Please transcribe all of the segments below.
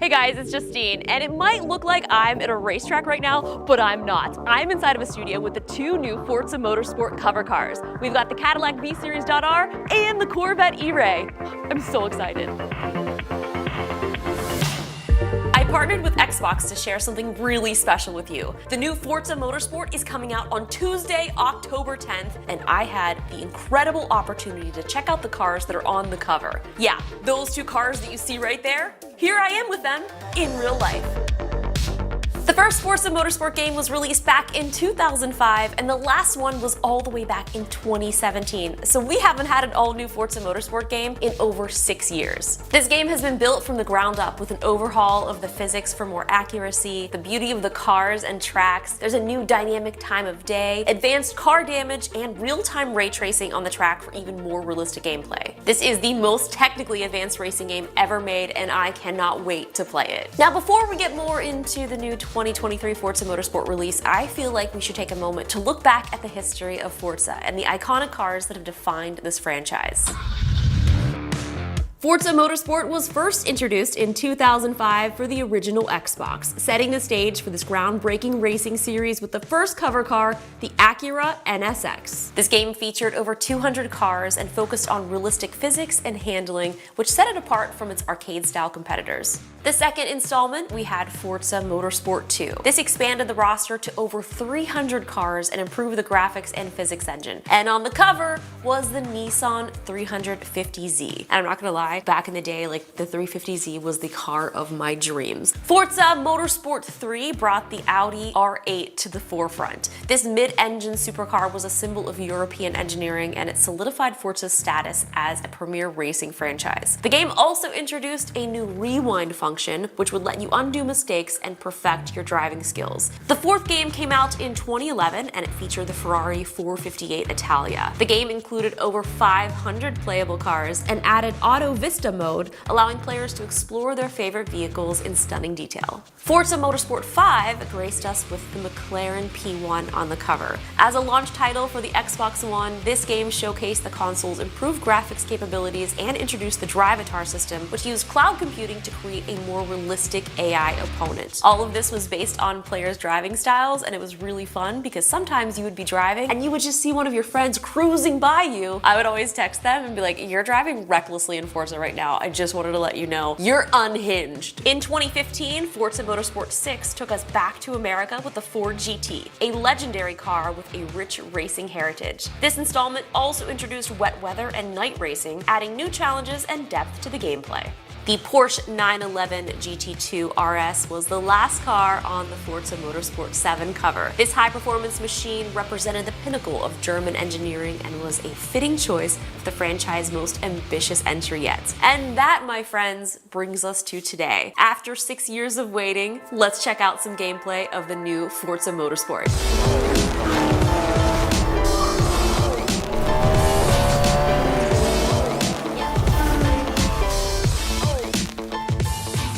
Hey guys, it's Justine, and it might look like I'm at a racetrack right now, but I'm not. I'm inside of a studio with the two new Forza Motorsport cover cars. We've got the Cadillac V-Series.R and the Corvette E-Ray. I'm so excited. I partnered with Xbox to share something really special with you. The new Forza Motorsport is coming out on Tuesday, October 10th, and I had the incredible opportunity to check out the cars that are on the cover. Yeah, those two cars that you see right there, here I am with them in real life. The first Forza Motorsport game was released back in 2005, and the last one was all the way back in 2017. So we haven't had an all-new Forza Motorsport game in over 6 years. This game has been built from the ground up with an overhaul of the physics for more accuracy, the beauty of the cars and tracks. There's a new dynamic time of day, advanced car damage, and real-time ray tracing on the track for even more realistic gameplay. This is the most technically advanced racing game ever made, and I cannot wait to play it. Now, before we get more into the new 2023 Forza Motorsport release, I feel like we should take a moment to look back at the history of Forza and the iconic cars that have defined this franchise. Forza Motorsport was first introduced in 2005 for the original Xbox, setting the stage for this groundbreaking racing series with the first cover car, the Acura NSX. This game featured over 200 cars and focused on realistic physics and handling, which set it apart from its arcade-style competitors. The second installment, we had Forza Motorsport 2. This expanded the roster to over 300 cars and improved the graphics and physics engine. And on the cover was the Nissan 350Z. And I'm not gonna lie, back in the day, like, the 350Z was the car of my dreams. Forza Motorsport 3 brought the Audi R8 to the forefront. This mid-engine supercar was a symbol of European engineering, and it solidified Forza's status as a premier racing franchise. The game also introduced a new rewind function, which would let you undo mistakes and perfect your driving skills. The fourth game came out in 2011, and it featured the Ferrari 458 Italia. The game included over 500 playable cars and added Auto Vista mode, allowing players to explore their favorite vehicles in stunning detail. Forza Motorsport 5 graced us with the McLaren P1 on the cover. As a launch title for the Xbox One, this game showcased the console's improved graphics capabilities and introduced the Drivatar system, which used cloud computing to create a more realistic AI opponent. All of this was based on players' driving styles, and it was really fun because sometimes you would be driving and you would just see one of your friends cruising by you. I would always text them and be like, "You're driving recklessly in Forza right now. I just wanted to let you know you're unhinged." In 2015, Forza Motorsport 6 took us back to America with the Ford GT, a legendary car with a rich racing heritage. This installment also introduced wet weather and night racing, adding new challenges and depth to the gameplay. The Porsche 911 GT2 RS was the last car on the Forza Motorsport 7 cover. This high-performance machine represented the pinnacle of German engineering and was a fitting choice for the franchise's most ambitious entry yet. And that, my friends, brings us to today. After 6 years of waiting, let's check out some gameplay of the new Forza Motorsport.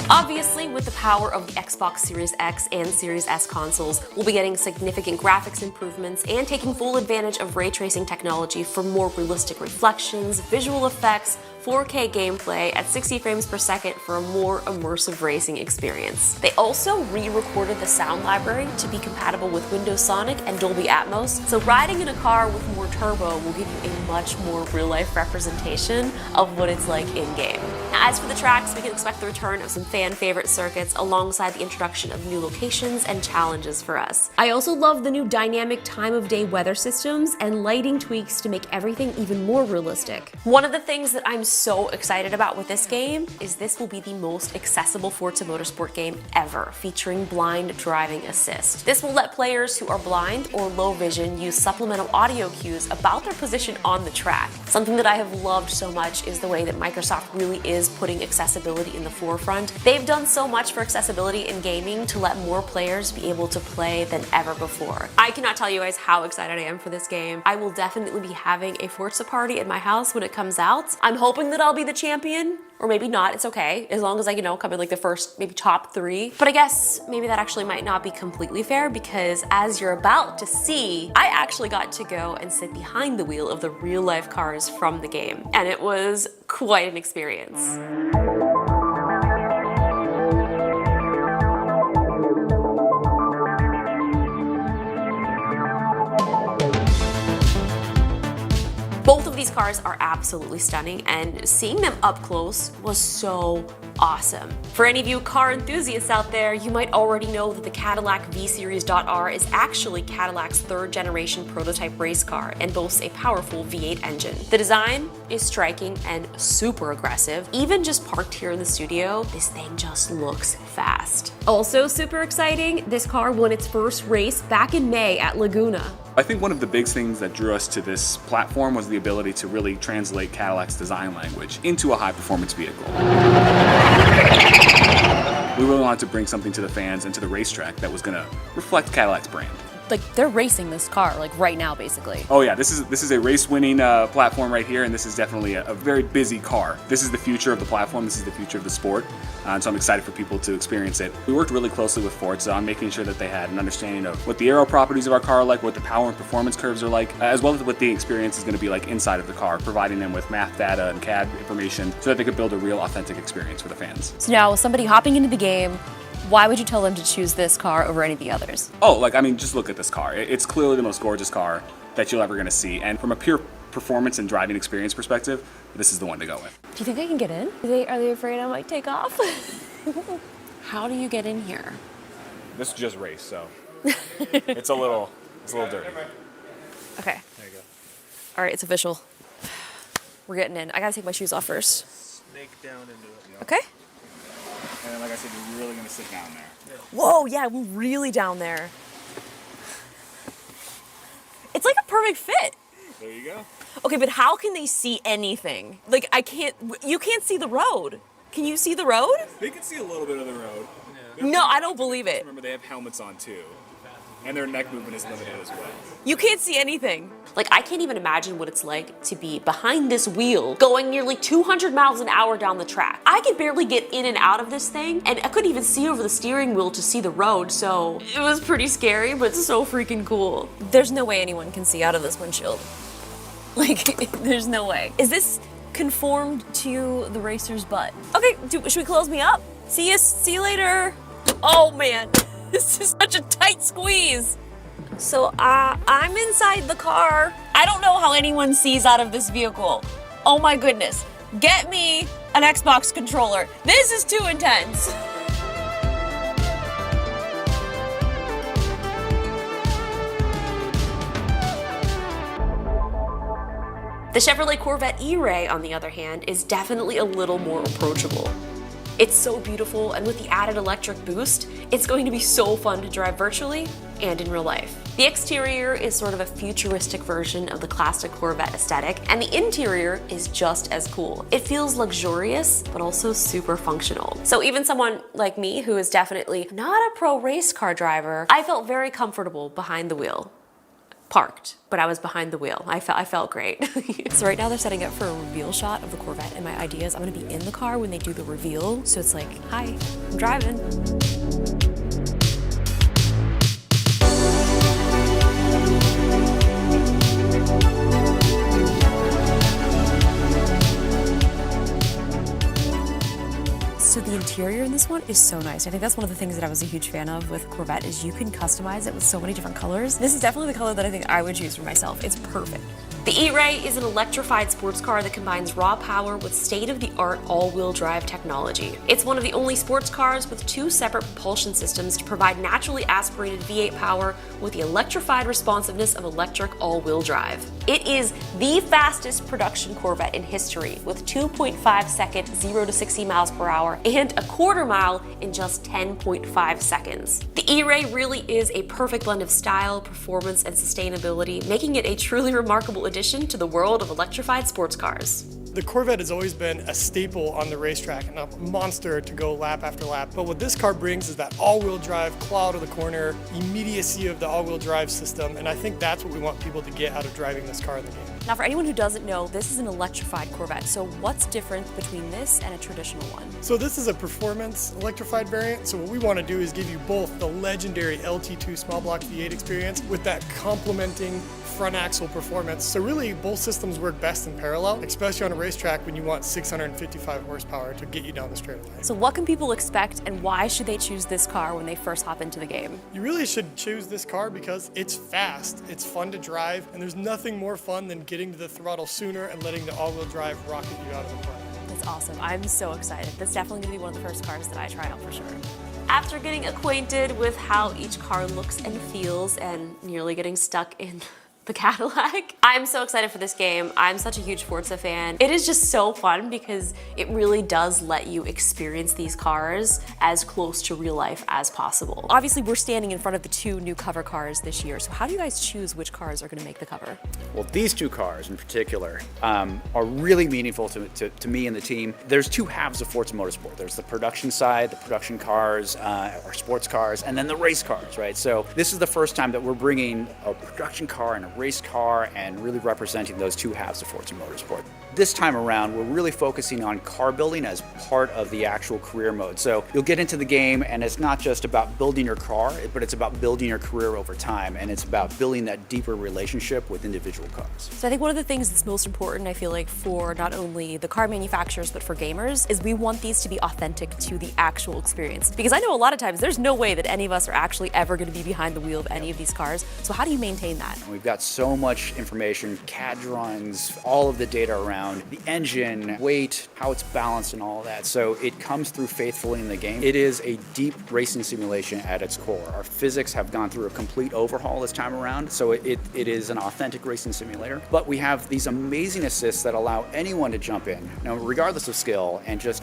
Obviously, with the power of the Xbox Series X and Series S consoles, we'll be getting significant graphics improvements and taking full advantage of ray tracing technology for more realistic reflections, visual effects, 4K gameplay at 60 frames per second for a more immersive racing experience. They also re-recorded the sound library to be compatible with Windows Sonic and Dolby Atmos, so riding in a car with more turbo will give you a much more real-life representation of what it's like in-game. As for the tracks, we can expect the return of some fan-favorite circuits alongside the introduction of new locations and challenges for us. I also love the new dynamic time-of-day weather systems and lighting tweaks to make everything even more realistic. One of the things that I'm so excited about with this game is this will be the most accessible Forza Motorsport game ever, featuring blind driving assist. This will let players who are blind or low vision use supplemental audio cues about their position on the track. Something that I have loved so much is the way that Microsoft really is putting accessibility in the forefront. They've done so much for accessibility in gaming to let more players be able to play than ever before. I cannot tell you guys how excited I am for this game. I will definitely be having a Forza party at my house when it comes out. I'm hoping that I'll be the champion, or maybe not, it's okay, as long as I, come in like the first, maybe top 3. But I guess maybe that actually might not be completely fair, because as you're about to see, I actually got to go and sit behind the wheel of the real life cars from the game, and it was quite an experience. These cars are absolutely stunning, and seeing them up close was so awesome. For any of you car enthusiasts out there, you might already know that the Cadillac V-Series.R is actually Cadillac's third generation prototype race car and boasts a powerful V8 engine. The design is striking and super aggressive. Even just parked here in the studio, this thing just looks fast. Also super exciting, this car won its first race back in May at Laguna. I think one of the big things that drew us to this platform was the ability to really translate Cadillac's design language into a high-performance vehicle. We really wanted to bring something to the fans and to the racetrack that was going to reflect Cadillac's brand. Like, they're racing this car, like, right now, basically. Oh yeah, this is a race-winning platform right here, and this is definitely a very busy car. This is the future of the platform, this is the future of the sport, and so I'm excited for people to experience it. We worked really closely with Forza on making sure that they had an understanding of what the aero properties of our car are like, what the power and performance curves are like, as well as what the experience is going to be like inside of the car, providing them with math data and CAD information so that they could build a real authentic experience for the fans. So now, with somebody hopping into the game, why would you tell them to choose this car over any of the others? Oh, like, I mean, just look at this car. It's clearly the most gorgeous car that you'll ever going to see. And from a pure performance and driving experience perspective, this is the one to go with. Do you think I can get in? Are they afraid I might take off? How do you get in here? This is just race, so it's a little dirty. Okay. There you go. All right, it's official. We're getting in. I gotta take my shoes off first. Snake down into it. Okay. And then, like I said, you're really going to sit down there. Whoa, yeah, I'm really down there. It's like a perfect fit. There you go. Okay, but how can they see anything? Like, you can't see the road. Can you see the road? They can see a little bit of the road. No, I don't believe it. Remember, they have helmets on too. And their neck movement is limited as well. You can't see anything. Like, I can't even imagine what it's like to be behind this wheel going nearly 200 miles an hour down the track. I could barely get in and out of this thing, and I couldn't even see over the steering wheel to see the road, so it was pretty scary, but so freaking cool. There's no way anyone can see out of this windshield. Like, there's no way. Is this conformed to the racer's butt? Okay, should we close me up? See you later. Oh man, this is such a tight squeeze. So I'm inside the car. I don't know how anyone sees out of this vehicle. Oh my goodness. Get me an Xbox controller. This is too intense. The Chevrolet Corvette E-Ray, on the other hand, is definitely a little more approachable. It's so beautiful, and with the added electric boost, it's going to be so fun to drive virtually and in real life. The exterior is sort of a futuristic version of the classic Corvette aesthetic, and the interior is just as cool. It feels luxurious, but also super functional. So even someone like me, who is definitely not a pro race car driver, I felt very comfortable behind the wheel. Parked, but I was behind the wheel. I felt great. So right now they're setting up for a reveal shot of the Corvette, and my idea is I'm gonna be in the car when they do the reveal, so it's like, hi, I'm driving. So the interior in this one is so nice. I think that's one of the things that I was a huge fan of with Corvette is you can customize it with so many different colors. This is definitely the color that I think I would choose for myself. It's perfect. The E-Ray is an electrified sports car that combines raw power with state-of-the-art all-wheel drive technology. It's one of the only sports cars with two separate propulsion systems to provide naturally aspirated V8 power with the electrified responsiveness of electric all-wheel drive. It is the fastest production Corvette in history with 2.5 second 0 to 60 miles per hour and a quarter mile in just 10.5 seconds. The E-Ray really is a perfect blend of style, performance, and sustainability, making it a truly remarkable addition to the world of electrified sports cars. The Corvette has always been a staple on the racetrack and a monster to go lap after lap. But what this car brings is that all-wheel drive, claw out of the corner, immediacy of the all-wheel drive system, and I think that's what we want people to get out of driving this car in the game. Now for anyone who doesn't know, this is an electrified Corvette, so what's different between this and a traditional one? So this is a performance electrified variant, so what we want to do is give you both the legendary LT2 small block V8 experience with that complementing front axle performance. So really both systems work best in parallel, especially on a racetrack when you want 655 horsepower to get you down the straightaway. So what can people expect and why should they choose this car when they first hop into the game? You really should choose this car because it's fast, it's fun to drive, and there's nothing more fun than getting getting to the throttle sooner and letting the all-wheel drive rocket you out of the park. That's awesome. I'm so excited. That's definitely gonna be one of the first cars that I try out for sure. After getting acquainted with how each car looks and feels and nearly getting stuck in the Cadillac, I'm so excited for this game. I'm such a huge Forza fan. It is just so fun because it really does let you experience these cars as close to real life as possible. Obviously, we're standing in front of the 2 new cover cars this year, so how do you guys choose which cars are gonna make the cover? Well, these 2 cars in particular are really meaningful to me and the team. There's 2 halves of Forza Motorsport. There's the production side, the production cars, our sports cars, and then the race cars, right? So this is the first time that we're bringing a production car and a race car and really representing those 2 halves of Forza Motorsport. This time around, we're really focusing on car building as part of the actual career mode. So you'll get into the game and it's not just about building your car, but it's about building your career over time, and it's about building that deeper relationship with individual cars. So I think one of the things that's most important, I feel like, for not only the car manufacturers, but for gamers, is we want these to be authentic to the actual experience. Because I know a lot of times there's no way that any of us are actually ever gonna be behind the wheel of any of these cars. So how do you maintain that? We've got so much information, CAD drawings, all of the data around the engine, weight, how it's balanced and all of that. So it comes through faithfully in the game. It is a deep racing simulation at its core. Our physics have gone through a complete overhaul this time around, so it is an authentic racing simulator. But we have these amazing assists that allow anyone to jump in, regardless of skill, and just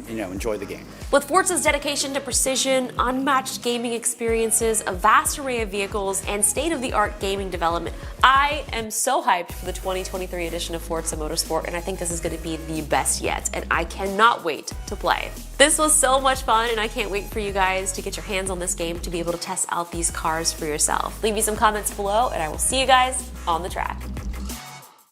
enjoy the game. With Forza's dedication to precision, unmatched gaming experiences, a vast array of vehicles, and state-of-the-art gaming development, I am so hyped for the 2023 edition of Forza Motorsport, and I think this is going to be the best yet, and I cannot wait to play. This was so much fun, and I can't wait for you guys to get your hands on this game to be able to test out these cars for yourself. Leave me some comments below, and I will see you guys on the track.